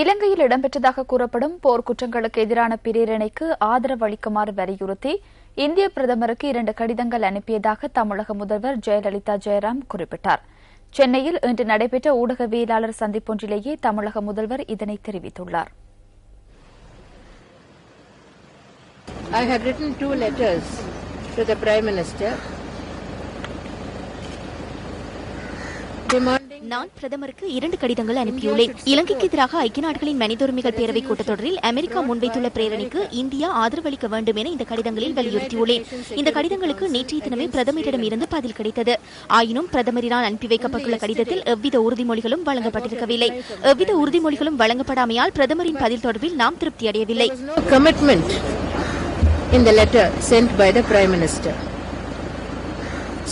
இலங்கையில் இடம்பெற்றதாக கூறப்படும் போர்க்குற்றங்களுக்கு எதிரான பிரேரணைக்கு ஆதரவு அளிக்குமாறு வலியுறுத்தி இந்திய பிரதமருக்கு 2 கடிதங்கள் அனுப்பியதாக தமிழக முதல்வர் ஜெயலலிதா ஜெயராம் குறிப்பிட்டார். சென்னையில் இன்று நடைபெற்ற ஊடகவியலாளர் சந்திப்பொன்றிலேயே தமிழக முதல்வர் இதனை தெரிவித்துள்ளார். I have written 2 letters to the Prime Minister நான் பிரதமருக்கு 2 கடிதங்கள் அனுப்பியுள்ளேன். இலங்கைக்கு எதிராக ஐக்கிய நாடுகளின் மனித உரிமைகள் பேரவை கூட்டத்தொடரில் அமெரிக்கா முன்வைத்துள்ள பிரேரணைக்கு இந்தியா ஆதரவளிக்க வேண்டும் என இந்த கடிதங்களில் வலியுறுத்தியுள்ளேன். இந்த கடிதங்களுக்கு நேற்றைய தினமே பிரதமரிடம் இருந்து பதில் கிடைத்தது. ஆயினும் பிரதமரினால் அனுப்பி வைக்கப்பட்டுள்ள கடிதத்தில் எவ்வித உறுதிமொழிகளும் வழங்கப்பட்டிருக்கவில்லை. எவ்வித உறுதிமொழிகளும் வழங்கப்படாமையால் பிரதமரின் பதில் தொடர்பில் நாம் திருப்தி அடையவில்லை. In the letter sent by the Prime Minister.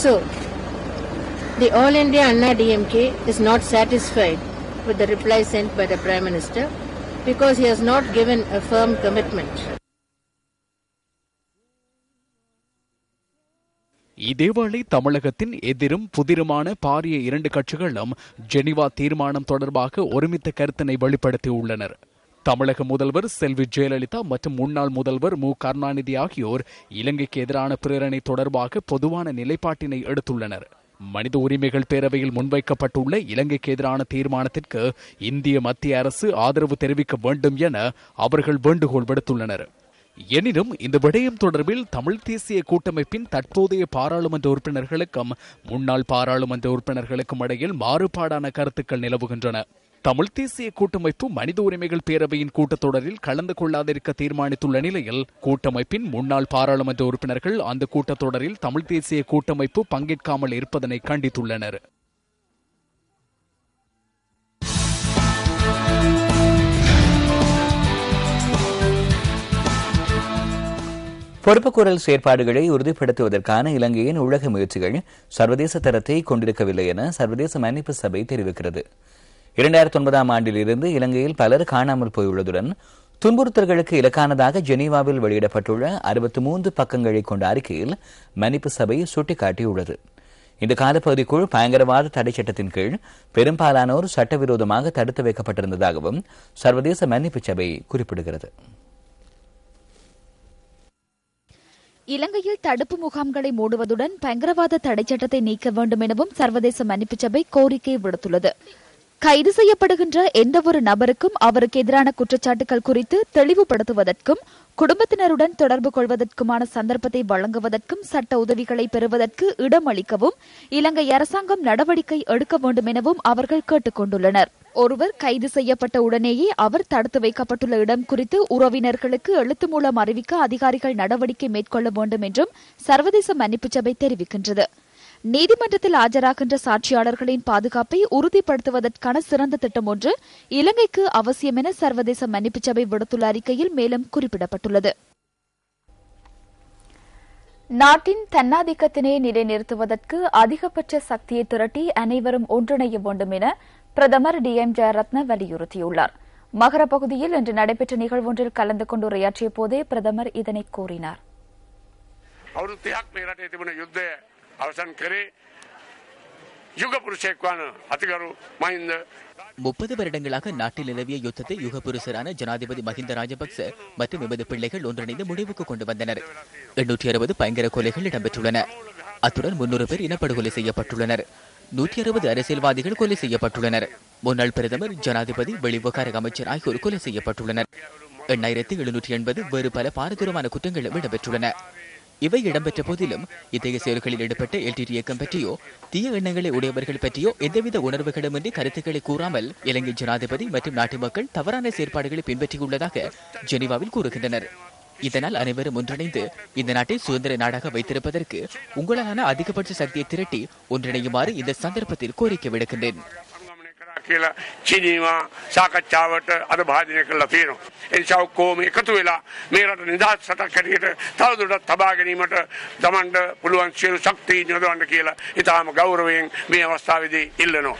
So, the All India Anna DMK is not satisfied with the reply sent by the Prime Minister because he has not given a firm commitment. இதேவேளை தமிழகத்தின் எதிரும் புதிருமான பாரிய 2 கட்சிகளும் Geneva தீர்மானம் தொடர்பாக ஒருமித்த கருத்தினை வெளிப்படுத்தியுள்ளனர். தமிழக முதல்வர் செல்வி ஜெயலலிதா மற்றும் முன்னாள் முதல்வர் மு கருணாநிதி ஆகியோர் இலங்கைக்கு எதிரான பிரேரணை தொடர்பாக பொதுவான நிலைப்பாட்டினை எடுத்துள்ளனர். மனித உரிமைகள் பேரவையில் முன்வைக்கப்பட்டுள்ள இலங்கைக்கு எதிரான தீர்மானத்திற்கு இந்திய மத்திய அரசு ஆதரவு தெரிவிக்க வேண்டும் என அவர்கள் வேண்டுகோள் விடுத்துள்ளனர். எனினும் இந்த விடயம் தொடர்பில் தமிழ் தேசிய கூட்டமைப்பின் தற்போதைய பாராளுமன்ற உறுப்பினர்களுக்கும் முன்னாள் பாராளுமன்ற உறுப்பினர்களுக்கும் இடையில் மாறுபாடான கருத்துக்கள் நிலவுகின்றன. தமிழ் தேசிய கூட்டமைப்பு மனித உரிமைகள் பேரவையின் கூட்டத்தொடரில் கலந்து கொள்ளாதிருக்க தீர்மானித்துள்ள நிலையில் கூட்டமைப்பின் முன்னாள் பாராளுமன்ற உறுப்பினர்கள் அந்த கூட்டத்தொடரில் தமிழ் தேசிய கூட்டமைப்பு பங்கேற்காமல் இருப்பதனை கண்டித்துள்ளனர். பொறுப்புக்கூறல் செயற்பாடுகளை உறுதிப்படுத்துவதற்கான இலங்கையின் உலக முயற்சிகள் சர்வதேச தரத்தை கொண்டிருக்கவில்லை என சர்வதேச மன்னிப்பு சபை தெரிவிக்கிறது. 2009 ஆண்டிலிருந்து இலங்கையில் பலர் காணாமல் போயுள்ளதுடன் துன்புறுத்தல்களுக்கு இலக்கானதாக ஜெனீவாவில் வெளியிடப்பட்டுள்ள 63 பக்கங்களை கொண்ட அறிக்கையில் மன்னிப்பு சபை சுட்டிக்காட்டியுள்ளது. இந்த காலப்பகுதிக்குள் பயங்கரவாத தடை சட்டத்தின் கீழ் பெரும்பாலானோர் சட்டவிரோதமாக தடுத்து வைக்கப்பட்டிருந்ததாகவும் சர்வதேச மன்னிப்பு சபை குறிப்பிடுகிறது. இலங்கையில் தடுப்பு முகாம்களை மூடுவதுடன் பயங்கரவாத தடை சட்டத்தை நீக்க வேண்டும் எனவும் சர்வதேச மன்னிப்பு சபை கோரிக்கை விடுத்துள்ளது. கைது செய்யப்படுகின்ற எந்தவொரு நபருக்கும் அவருக்கு எதிரான குற்றச்சாட்டுகள் குறித்து தெளிவுபடுத்துவதற்கும் குடும்பத்தினருடன் தொடர்பு கொள்வதற்குமான சந்தர்ப்பத்தை வழங்குவதற்கும் சட்ட உதவிகளை பெறுவதற்கு இடமளிக்கவும் இலங்கை அரசாங்கம் நடவடிக்கை எடுக்க வேண்டும் எனவும் அவர்கள் கேட்டுக் கொண்டுள்ளனர். ஒருவர் கைது செய்யப்பட்ட உடனேயே அவர் தடுத்து வைக்கப்பட்டுள்ள இடம் குறித்து உறவினர்களுக்கு எழுத்து மூலம் அறிவிக்க அதிகாரிகள் நடவடிக்கை மேற்கொள்ள வேண்டும் என்றும் சர்வதேச மன்னிப்பு சபை தெரிவிக்கின்றது. நீதிமன்றத்தில் ஆஜராகின்ற சாட்சியாளர்களின் பாதுகாப்பை உறுதிப்படுத்துவதற்கான சிறந்த திட்டம் ஒன்று இலங்கைக்கு அவசியம் என சர்வதேச மன்னிப்பு சபை விடுத்துள்ள அறிக்கையில் மேலும் குறிப்பிடப்பட்டுள்ளது. நாட்டின் தன்னாதிக்கத்தினை நிலைநிறுத்துவதற்கு அதிகபட்ச சக்தியை திரட்டி அனைவரும் ஒன்றிணைய வேண்டும் என பிரதமர் DM ஜெயரத்ன வலியுறுத்தியுள்ளார். மகர பகுதியில் இன்று நடைபெற்ற நிகழ்வொன்றில் கலந்து கொண்டு உரையாற்றிய போதே பிரதமர் இதனை கூறினார். අවසන් කරේ යුග පුරුෂයෙක් වන අතිගරු මහින්ද 30 வருடங்களாக நாட்டில் நிலவிய யுத்தத்தை யுகபுருஷரான ஜனாதிபதி மஹிந்த ராஜபக்ச மற்றும் எமது பிள்ளைகள் ஒன்றிணைந்து முடிவுக்கு கொண்டு வந்தனர். 860 பயங்கர கொலைகள் இடம்பெற்றுள்ளன. அத்துடன் 300 பேர் இனப்படுகொலை செய்யப்பட்டுள்ளனர். 160 அரசியல்வாதிகள் கொலை செய்யப்பட்டுள்ளனர். முன்னாள் பிரதமர், ஜனாதிபதி, வெளிவிவகார அமைச்சர் ஆகியோர் கொலை செய்யப்பட்டுள்ளனர். 8780 வேறு பல பாரதூரமான குற்றங்களும் இடம்பெற்றுள்ளன. இவை இடம்பெற்ற போதிலும் இத்தகைய செயல்களில் ஈடுபட்ட LTT இயக்கம் பற்றியோ தீய எண்ணங்களை உடையவர்கள் பற்றியோ எந்தவித உணர்வுகளுமின்றி கருத்துக்களை கூறாமல் இலங்கை ஜனாதிபதி மற்றும் நாட்டு மக்கள் தவறான செயற்பாடுகளை பின்பற்றியுள்ளதாக ஜெனீவாவில் கூறுகின்றனர். இதனால் அனைவரும் ஒன்றிணைந்து இந்த நாட்டை சுதந்திர நாடாக வைத்திருப்பதற்கு உங்களாலான அதிகபட்ச சக்தியை திரட்டி ஒன்றிணையுமாறு இந்த சந்தர்ப்பத்தில் கோரிக்கை விடுக்கின்றேன். කියලා චීනීවා සාකච්ඡාවට අද භාජනය කරලා තියෙනවා. ඒ නිසා ඔක්කොම එකතු වෙලා මේ රට නිදහස් රටක් හැටියට තවදුරටත් තබා ගැනීමට තමන්ට පුළුවන් සියලු ශක්තිය යොදවන්න කියලා ඉතාම ගෞරවයෙන් මේ අවස්ථාවේදී ඉල්ලනවා.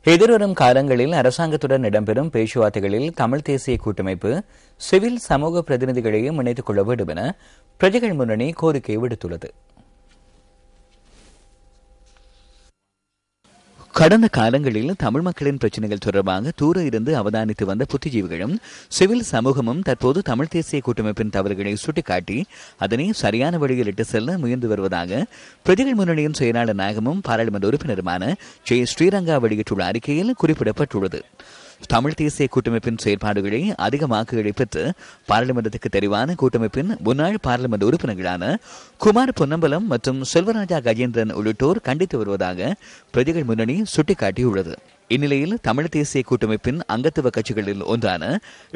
எதிர்வரும் காலங்களில் அரசாங்கத்துடன் இடம்பெறும் பேச்சுவார்த்தைகளில் தமிழ் தேசிய கூட்டமைப்பு சிவில் சமூக பிரதிநிதிகளையும் இணைத்துக் கொள்ள வேண்டும் என பிரஜைகள் முன்னணி கோரிக்கை விடுத்துள்ளது. கடந்த காலங்களில் தமிழ் மக்களின் பிரச்சனைகள் தொடர்பாக தூர இருந்து அவதானித்து வந்த புத்திஜீவிகளும் சிவில் சமூகமும் தற்போது தமிழ் தேசிய கூட்டமைப்பின் தவறுகளை சுட்டிக்காட்டி அதனை சரியான வழியில் இட்டு செல்ல முயன்று வருவதாக பிரதிகள் முன்னணியின் செயலாளர் நாயகமும் பாராளுமன்ற உறுப்பினருமான ஜெய ஸ்ரீரங்கா வெளியிட்டுள்ள அறிக்கையில் குறிப்பிடப்பட்டுள்ளது. தமிழ் தேசிய கூட்டமைப்பின் செயற்பாடுகளை அதிக வாக்குகளை பெற்று பாராளுமன்றத்துக்கு தெரிவான கூட்டமைப்பின் முன்னாள் பாராளுமன்ற உறுப்பினர்களான குமார் பொன்னம்பலம் மற்றும் செல்வராஜா கஜேந்திரன் உள்ளிட்டோர் கண்டித்து வருவதாக பிரதிகள் முன்னணி சுட்டிக்காட்டியுள்ளது. இந்நிலையில் தமிழ் தேசிய கூட்டமைப்பின் அங்கத்துவ கட்சிகளில் ஒன்றான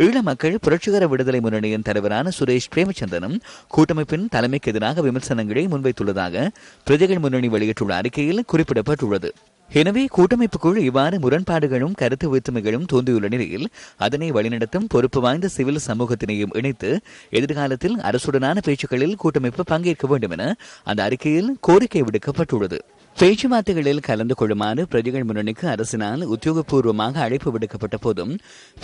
ஈழ மக்கள் புரட்சிகர விடுதலை முன்னணியின் தலைவரான சுரேஷ் பிரேமச்சந்திரனும் கூட்டமைப்பின் தலைமைக்கு எதிராக விமர்சனங்களை முன்வைத்துள்ளதாக பிரதிகள் முன்னணி வெளியிட்டுள்ள அறிக்கையில் குறிப்பிடப்பட்டுள்ளது. எனவே கூட்டமைப்புக்குள் இவ்வாறு முரண்பாடுகளும் கருத்து வேற்றுமைகளும் தோன்றியுள்ள நிலையில் அதனை வழிநடத்தும் பொறுப்பு வாய்ந்த சிவில் சமூகத்தினையும் இணைத்து எதிர்காலத்தில் அரசுடனான பேச்சுக்களில் கூட்டமைப்பு பங்கேற்க வேண்டும் என அந்த அறிக்கையில் கோரிக்கை விடுக்கப்பட்டுள்ளது. பேச்சுவார்த்தைகளில் கலந்து கொள்ளுமாறு பிரதிகள் முன்னணிக்கு அரசினால் உத்தியோகபூர்வமாக அழைப்பு விடுக்கப்பட்ட போதும்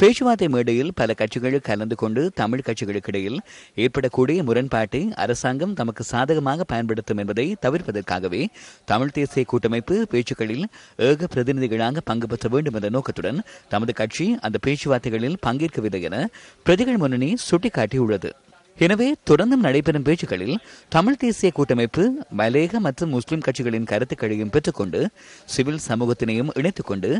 பேச்சுவார்த்தை மேடையில் பல கட்சிகள் கலந்து கொண்டு தமிழ் கட்சிகளுக்கிடையில் ஏற்படக்கூடிய முரண்பாட்டை அரசாங்கம் தமக்கு சாதகமாக பயன்படுத்தும் என்பதை தவிர்ப்பதற்காகவே தமிழ் தேசிய கூட்டமைப்பு பேச்சுக்களில் ஏக பிரதிநிதிகளாக பங்கு பெற்ற வேண்டும் என்ற நோக்கத்துடன் தமது கட்சி அந்த பேச்சுவார்த்தைகளில் பங்கேற்கவில்லை என பிரதிகள் முன்னணி சுட்டிக்காட்டியுள்ளது. எனவே தொடர்ந்தும் நடைபெறும் பேச்சுக்களில் தமிழ் தேசிய கூட்டமைப்பு மலேக மற்றும் முஸ்லிம் கட்சிகளின் கருத்துக்களையும் பெற்றுக்கொண்டு சிவில் சமூகத்தினையும் இணைத்துக் கொண்டு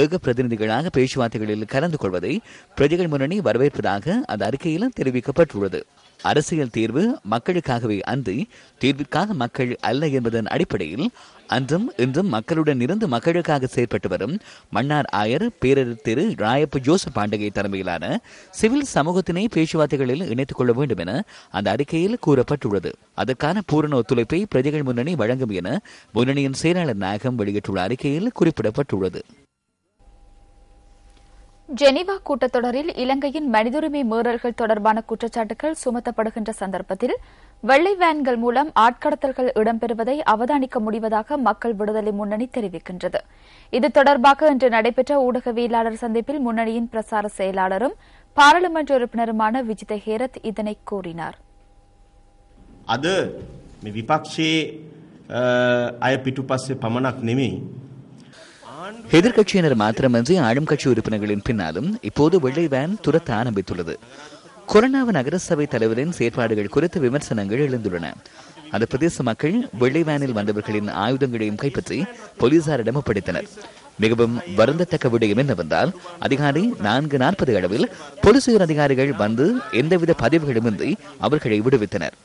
ஏக பிரதிநிதிகளாக பேச்சுவார்த்தைகளில் கலந்து கொள்வதை பிரதிகள் முன்னணி வரவேற்பதாக அந்த அறிக்கையில் தெரிவிக்கப்பட்டுள்ளது. அரசியல் தீர்வு மக்களுக்காகவே அன்றி தீர்விற்காக மக்கள் அல்ல என்பதன் அடிப்படையில் அன்றும் இன்றும் மக்களுடன் இருந்து மக்களுக்காக செயற்பட்டு வரும் மன்னார் ஆயர் பேரர் திரு ராயப்பு ஜோசப் பாண்டகை தலைமையிலான சிவில் சமூகத்தினை பேச்சுவார்த்தைகளில் இணைத்துக் கொள்ள வேண்டும் என அந்த அறிக்கையில் கூறப்பட்டுள்ளது. அதற்கான பூரண ஒத்துழைப்பை பிரதிகள் முன்னணி வழங்கும் என முன்னணியின் செயலாளர் நாயகம் வெளியிட்டுள்ள அறிக்கையில் குறிப்பிடப்பட்டுள்ளது. ஜெனீவா கூட்டத்தொடரில் இலங்கையின் மனிதுரிமை மீறல்கள் தொடர்பான குற்றச்சாட்டுகள் சுமத்தப்படுகின்ற சந்தர்ப்பத்தில் வெள்ளை வேன்கள் மூலம் ஆட்கடத்தல்கள் இடம்பெறுவதை அவதானிக்க முடிவதாக மக்கள் விடுதலை முன்னணி தெரிவிக்கின்றது. இது தொடர்பாக இன்று நடைபெற்ற ஊடகவியலாளர் சந்திப்பில் முன்னணியின் பிரசார செயலாளரும் பாராளுமன்ற உறுப்பினருமான விஜித ஹேரத் இதனை கூறினார். அது விபக்ஷே අය පිටුපස්සේ පමණක් නෙමෙයි எதிர்கட்சியினர் மாத்திரமன்றி ஆளும் கட்சி உறுப்பினர்களின் பின்னாலும் இப்போது வெள்ளை வேன் துரத்த ஆரம்பித்துள்ளது. கொரோனாவு நகரசபை தலைவரின் செயற்பாடுகள் குறித்து விமர்சனங்கள் எழுந்துள்ளன. அந்த பிரதேச மக்கள் வெள்ளை வேனில் வந்தவர்களின் ஆயுதங்களையும் கைப்பற்றி போலீசாரிடம் ஒப்படைத்தனர். மிகவும் வருந்தத்தக்க விடயம் என்னவென்றால் அதிகாரி 4:40 அளவில் போலீஸ் உயர் அதிகாரிகள் வந்து எந்தவித பதிவுகளுமின்றி அவர்களை விடுவித்தனர்.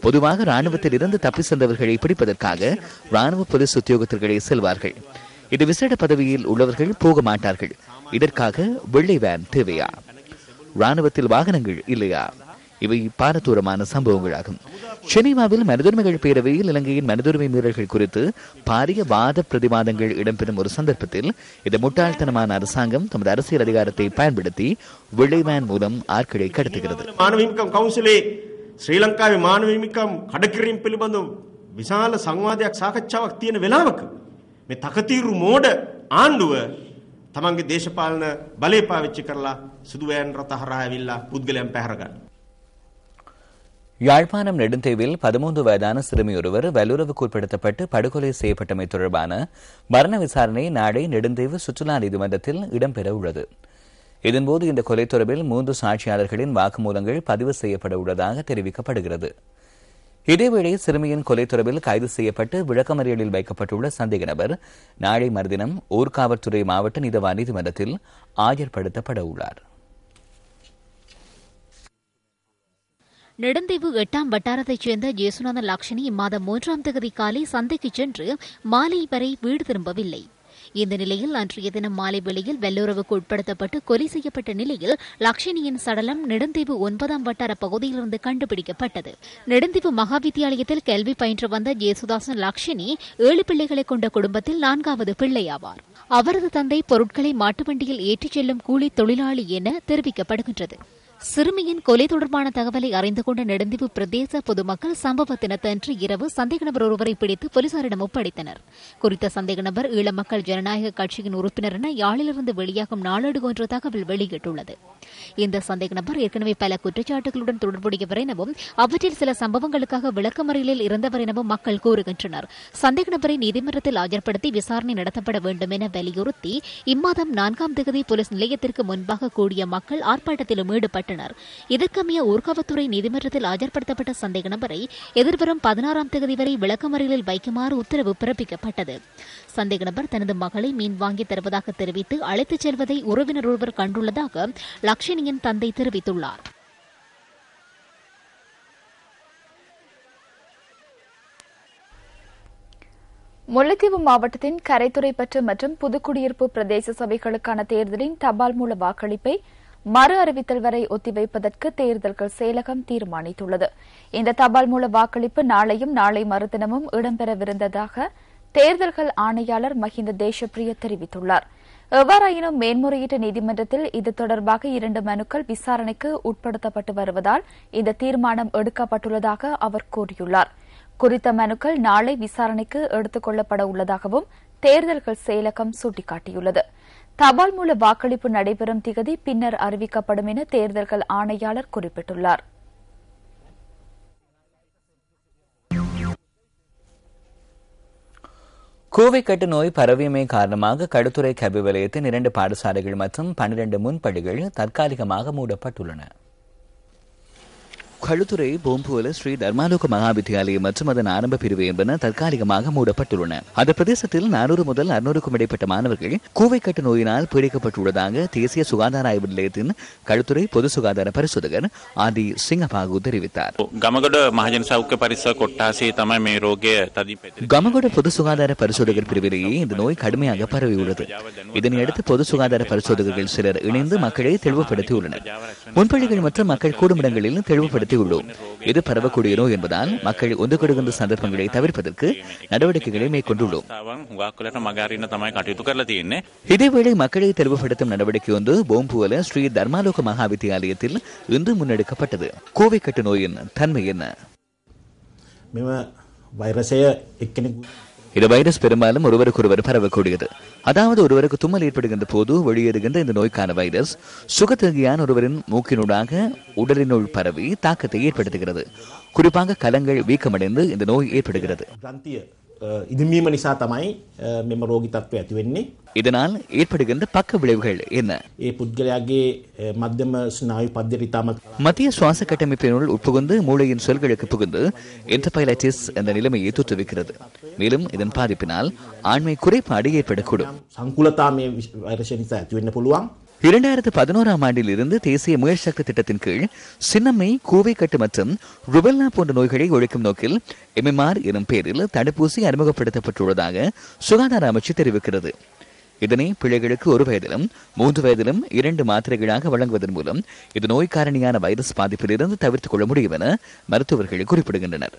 பொதுவாக ராணுவத்தில் இருந்து தப்பி சென்றவர்களை பிடிப்பதற்காக ராணுவ போலீஸ் உத்தியோகத்தர்களே செல்வார்கள். இது விசேட பதவியில் உள்ளவர்கள் போக மாட்டார்கள். இதற்காக வெள்ளை வேன் தேவையா? ராணுவத்தில் வாகனங்கள் இல்லையா? இவை பாரதூரமான சம்பவங்களாகும். ஜெனீவாவில் மனிதுரிமைகள் பேரவையில் இலங்கையின் மனிதுரிமை மீறல்கள் குறித்து பாரிய வாத பிரதிவாதங்கள் இடம்பெறும் ஒரு சந்தர்ப்பத்தில் இந்த முட்டாள்தனமான அரசாங்கம் தமது அரசியல் அதிகாரத்தை பயன்படுத்தி வெள்ளை வேன் மூலம் ஆட்களை கடத்துகிறது. ஸ்ரீலங்காවේ මානව හිමිකම් කඩකිරීම පිළිබඳව විශාල සංවාදයක් සාකච්ඡාවක් තියෙන වෙලාවක මේ තකතිරු මෝඩ ආණ්ඩුව තමන්ගේ දේශපාලන බලය පාවිච්චි කරලා සුදු වෑන් රථ හරහා ඇවිල්ලා පුද්ගලයන් පැහැර ගන්න. யாழ்ப்பாணம் நெடுந்தேவில் 13 வயதான சிறுமி ஒருவர் வல்லுறவுக்கு உட்படுத்தப்பட்டு படுகொலை செய்யப்பட்டமை தொடர்பான மரண விசாரணை நாளை நெடுந்தேவு சுற்றுலா நீதிமன்றத்தில் இடம்பெற உள்ளது. இதன்போது இந்த கொலை தொடர்பில் 3 சாட்சியாளர்களின் வாக்குமூலங்கள் பதிவு செய்யப்பட உள்ளதாக தெரிவிக்கப்படுகிறது. இதேவேளை சிறுமியின் கொலை தொடர்பில் கைது செய்யப்பட்டு விளக்கமறியலில் வைக்கப்பட்டுள்ள சந்தேக நபர் நாளை மறுதினம் ஊர்காவல்துறை மாவட்ட நீதவான் நீதிமன்றத்தில் ஆஜர்படுத்தப்பட உள்ளார். நெடுந்தீவு 8ஆம் வட்டாரத்தைச் சேர்ந்த ஜேசுநாதன் லக்ஷணி இம்மாதம் 3ஆம் தேதி காலை சந்தைக்கு சென்று மாலை வரை வீடு திரும்பவில்லை. இந்த நிலையில் அன்றைய தினம் மாலை வேளையில் வல்லுறவுக்கு உட்படுத்தப்பட்டு கொலை செய்யப்பட்ட நிலையில் லக்ஷணியின் சடலம் நெடுந்தீவு 9ஆம் வட்டார பகுதியிலிருந்து கண்டுபிடிக்கப்பட்டது. நெடுந்தீவு மகாவித்தியாலயத்தில் கல்வி பயின்று வந்த ஜேசுதாசன் லக்ஷணி 7 பிள்ளைகளை கொண்ட குடும்பத்தில் 4வது பிள்ளையாவார். அவரது தந்தை பொருட்களை மாட்டுவண்டியில் ஏற்றிச் செல்லும் கூலி தொழிலாளி என தெரிவிக்கப்படுகின்றது. சிறுமியின் கொலை தொடர்பான தகவலை அறிந்து கொண்ட நெடுந்தீவு பிரதேச பொதுமக்கள் சம்பவ தினத்தன்று இரவு சந்தேக நபர் ஒருவரை பிடித்து போலீசாரிடம் ஒப்படைத்தனர். குறித்த சந்தேக நபர் ஈழ மக்கள் ஜனநாயக கட்சியின் உறுப்பினர் என யாழிலிருந்து வெளியாகும் நாளேடு ஒன்று தகவல் வெளியிட்டுள்ளது. இந்த சந்தேக நபர் ஏற்கனவே பல குற்றச்சாட்டுகளுடன் தொடர்புடையவர் எனவும் அவற்றில் சில சம்பவங்களுக்காக விளக்கமறியலில் இருந்தவர் எனவும் மக்கள் கூறுகின்றனர். சந்தேக நபரை நீதிமன்றத்தில் ஆஜர்படுத்தி விசாரணை நடத்தப்பட வேண்டும் என வலியுறுத்தி இம்மாதம் 4ஆம் தேதி போலீஸ் நிலையத்திற்கு முன்பாக கூடிய மக்கள் ஆர்ப்பாட்டத்திலும் ஈடுபட்டனர். இதற்கமைய ஊர்காவத்துறை நீதிமன்றத்தில் ஆஜர்படுத்தப்பட்ட சந்தேக நபரை எதிர்வரும் 16ஆம் தேதி வரை விளக்கமறியலில் வைக்குமாறு உத்தரவு பிறப்பிக்கப்பட்டது. சந்தேக நபர் தனது மகளை மீன் வாங்கி தருவதாக தெரிவித்து அழைத்துச் செல்வதை உறவினர் ஒருவர் கண்டுள்ளதாக லக்ஷணியின் தந்தை தெரிவித்துள்ளார். முல்லைத்தீவு மாவட்டத்தின் கரைத்துறைப்பற்று மற்றும் புதுக்குடியிருப்பு பிரதேச சபைகளுக்கான தேர்தலின் தபால் மூல வாக்களிப்பை மறு அறிவித்தல் வரை ஒத்திவைப்பதற்கு தேர்தல்கள் செயலகம் தீர்மானித்துள்ளது. இந்த தபால் மூல வாக்களிப்பு நாளையும் நாளை மறுதினமும் இடம்பெறவிருந்ததாக தேர்தல்கள் ஆணையாளர் மஹிந்த தேசப்பிரிய தெரிவித்துள்ளார். எவ்வாறாயினும் மேன்முறையீட்டு நீதிமன்றத்தில் இது தொடர்பாக 2 மனுக்கள் விசாரணைக்கு உட்படுத்தப்பட்டு வருவதால் இந்த தீர்மானம் எடுக்கப்பட்டுள்ளதாக அவர் கூறியுள்ளார். குறித்த மனுக்கள் நாளை விசாரணைக்கு எடுத்துக் கொள்ளப்பட உள்ளதாகவும் தேர்தல்கள் செயலகம் சுட்டிக்காட்டியுள்ளது. தபால் மூல வாக்களிப்பு நடைபெறும் திகதி பின்னர் அறிவிக்கப்படும் என தேர்தல்கள் ஆணையாளர் குறிப்பிட்டுள்ளார். கோவைக்கட்டு நோய் பரவியமை காரணமாக களுத்துறை கல்வி வலயத்தின் 2 பாடசாலைகள் மற்றும் 12 முன்பள்ளிகள் தற்காலிகமாக மூடப்பட்டுள்ளன. களுத்துறை, போம்புவல ஸ்ரீ தர்மாலோக மகாவித்தியாலயம் மற்றும் அதன் ஆரம்ப பிரிவு என்பன தற்காலிகமாக மூடப்பட்டுள்ளன. அந்த பிரதேசத்தில் 400 முதல் 600க்கும் இடைப்பட்ட மாணவர்கள் கோவைக்கட்டு நோயினால் பீடிக்கப்பட்டுள்ளதாக தேசிய சுகாதார ஆய்வு நிலையத்தின் களுத்துறை பொது சுகாதார பரிசோதகர் ஆதி சிங்கபாகு தெரிவித்தார். கமகொட பொது சுகாதார பரிசோதகர் பிரிவிலேயே இந்த நோய் கடுமையாக பரவியுள்ளது. இதனையடுத்து பொது சுகாதார பரிசோதகர்கள் சிலர் இணைந்து மக்களை தெளிவுபடுத்தியுள்ளனர். முன்பள்ளிகள் மற்றும் மக்கள் கூடுமிடங்களில் தெளிவுபடுத்தி உள்ளோம். இது பரவக்கூடிய நோய் என்பதால் மக்கள் ஒன்று கொடுக்கின்ற சந்தர்ப்பங்களை தவிர்ப்பதற்கு நடவடிக்கைகளை மேற்கொண்டுள்ளோம். இதேவேளை மக்களை தெளிவுபடுத்தும் நடவடிக்கை ஒன்று போம்புவல ஸ்ரீ தர்மாலோக மகாவித்தியாலயத்தில் இன்று முன்னெடுக்கப்பட்டது. கோவைக்கட்டு நோயின் தன்மை என்ன? இந்த வைரஸ் பெரும்பாலும் ஒருவருக்கொருவர் பரவக்கூடியது. அதாவது ஒருவருக்கு தும்மல் ஏற்படுகின்ற போது வெளியேறுகின்ற இந்த நோய்க்கான வைரஸ் சுகத்தேகியான ஒருவரின் மூக்கினூடாக உடலினுள் பரவி தாக்கத்தை ஏற்படுத்துகிறது. குறிப்பாக கலங்கள் வீக்கமடைந்து இந்த நோய் ஏற்படுகிறது. இதனால் ஏற்படுகின்ற பக்க விளைவுகள் என்ன? மத்திய சுவாச கட்டமைப்பினுள் உட்புகுந்து மூளையின் செல்களுக்கு புகுந்து என்செபலைட்டிஸ் என்ற நிலைமையை தோற்றுவிக்கிறது. மேலும் இதன் பாதிப்பினால் ஆண்மை குறைபாடு ஏற்படக்கூடும். 2011ஆம் ஆண்டில் இருந்து தேசிய முயற்சக்தி திட்டத்தின் கீழ் சின்னம்மை, கூவைக்கட்டு மற்றும் ருபெல்லா போன்ற நோய்களை ஒழிக்கும் நோக்கில் MMR எனும் பெயரில் தடுப்பூசி அறிமுகப்படுத்தப்பட்டுள்ளதாக சுகாதார அமைச்சு தெரிவிக்கிறது. இதனை பிள்ளைகளுக்கு 1 வயதிலும் 3 வயதிலும் 2 மாத்திரைகளாக வழங்குவதன் மூலம் இது நோய் காரணியான வைரஸ் பாதிப்பிலிருந்து தவிர்த்துக் கொள்ள முடியும் என மருத்துவர்கள் குறிப்பிடுகின்றனர்.